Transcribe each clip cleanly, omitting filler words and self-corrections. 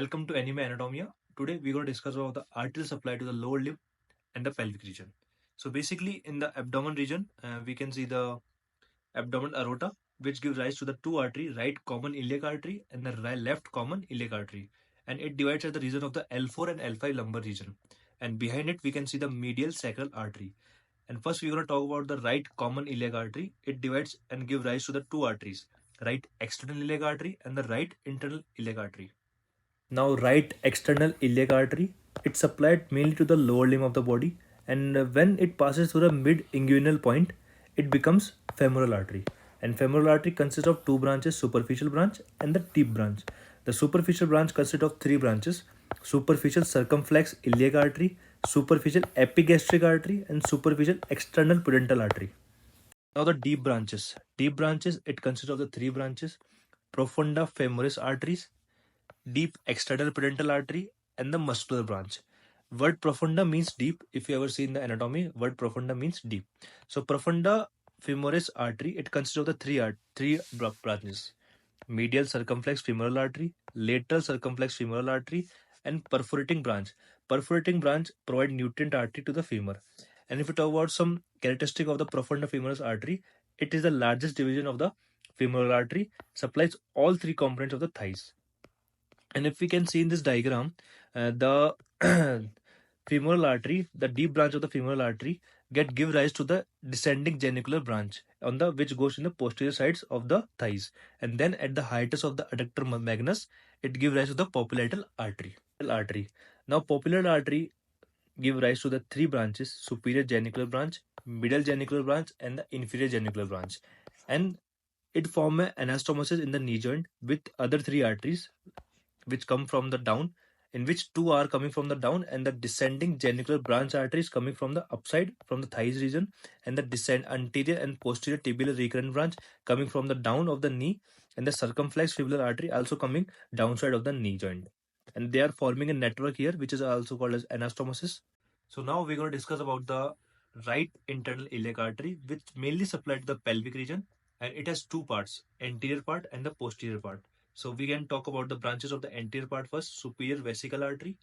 Welcome to Anime Anatomia. Today we're going to discuss about the arterial supply to the lower limb and the pelvic region. So basically in the abdomen region, we can see the abdomen aorta, which gives rise to the two artery, right common iliac artery and the left common iliac artery. And it divides at the region of the L4 and L5 lumbar region. And behind it we can see the medial sacral artery. And first we're going to talk about the right common iliac artery. It divides and gives rise to the two arteries, right external iliac artery and the right internal iliac artery. Now, right external iliac artery, it's supplied mainly to the lower limb of the body, and when it passes through the mid-inguinal point, it becomes femoral artery. And femoral artery consists of two branches, superficial branch and the deep branch. The superficial branch consists of three branches: superficial circumflex iliac artery, superficial epigastric artery, and superficial external pudendal artery. Now the deep branches. Deep branches, it consists of the three branches: profunda femoris arteries, deep external pudendal artery, and the muscular branch. Word profunda means deep. If you ever seen the anatomy, word profunda means deep. So profunda femoris artery, it consists of the three branches: medial circumflex femoral artery, lateral circumflex femoral artery, and perforating branch. Perforating branch provide nutrient artery to the femur. And if we talk about some characteristic of the profunda femoris artery, it is the largest division of the femoral artery, supplies all three components of the thighs. And if we can see in this diagram, the femoral artery, the deep branch of the femoral artery, give rise to the descending genicular branch on the which goes in the posterior sides of the thighs, and then at the hiatus of the adductor magnus, it gives rise to the popliteal artery. Now, popliteal artery give rise to the three branches: superior genicular branch, middle genicular branch, and the inferior genicular branch, and it form an anastomosis in the knee joint with other three arteries which come from the down, in which two are coming from the down, and the descending genicular branch arteries coming from the upside from the thighs region, and the descend anterior and posterior tibial recurrent branch coming from the down of the knee, and the circumflex fibular artery also coming downside of the knee joint, and they are forming a network here which is also called as anastomosis. So now we're going to discuss about the right internal iliac artery, which mainly supplies the pelvic region, and it has two parts: anterior part and the posterior part. So we can talk about the branches of the anterior part first: superior vesical artery,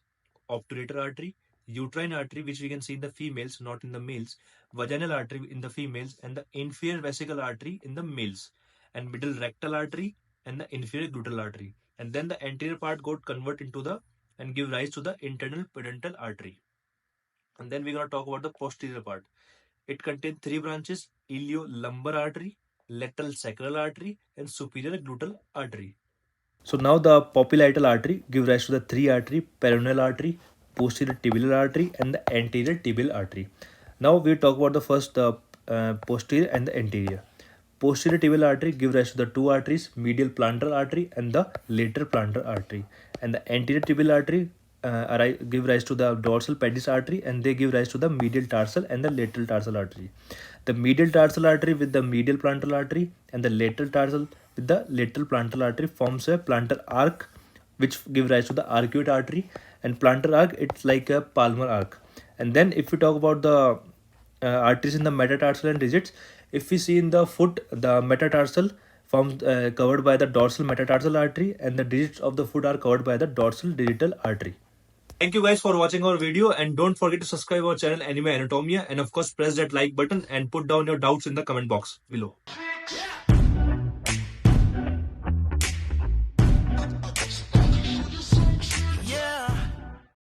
obturator artery, uterine artery, which we can see in the females, not in the males, vaginal artery in the females, and the inferior vesical artery in the males, and middle rectal artery and the inferior gluteal artery. And then the anterior part got convert into the and give rise to the internal pudendal artery. And then we're going to talk about the posterior part. It contains three branches: iliolumbar artery, lateral sacral artery, and superior gluteal artery. So now the popliteal artery give rise to the three artery: peroneal artery, posterior tibial artery, and the anterior tibial artery. Now we talk about the first posterior and the anterior. Posterior tibial artery give rise to the two arteries: medial plantar artery and the lateral plantar artery. And the anterior tibial artery give rise to the dorsal pedis artery, and they give rise to the medial tarsal and the lateral tarsal artery. The medial tarsal artery with the medial plantar artery and the lateral tarsal with the lateral plantar artery forms a plantar arc, which give rise to the arcuate artery. And plantar arc, it's like a palmar arc. And then if we talk about the arteries in the metatarsal and digits, if we see in the foot, the metatarsal forms covered by the dorsal metatarsal artery, and the digits of the foot are covered by the dorsal digital artery. Thank you guys for watching our video, and don't forget to subscribe our channel Anime Anatomia, and of course press that like button and put down your doubts in the comment box below.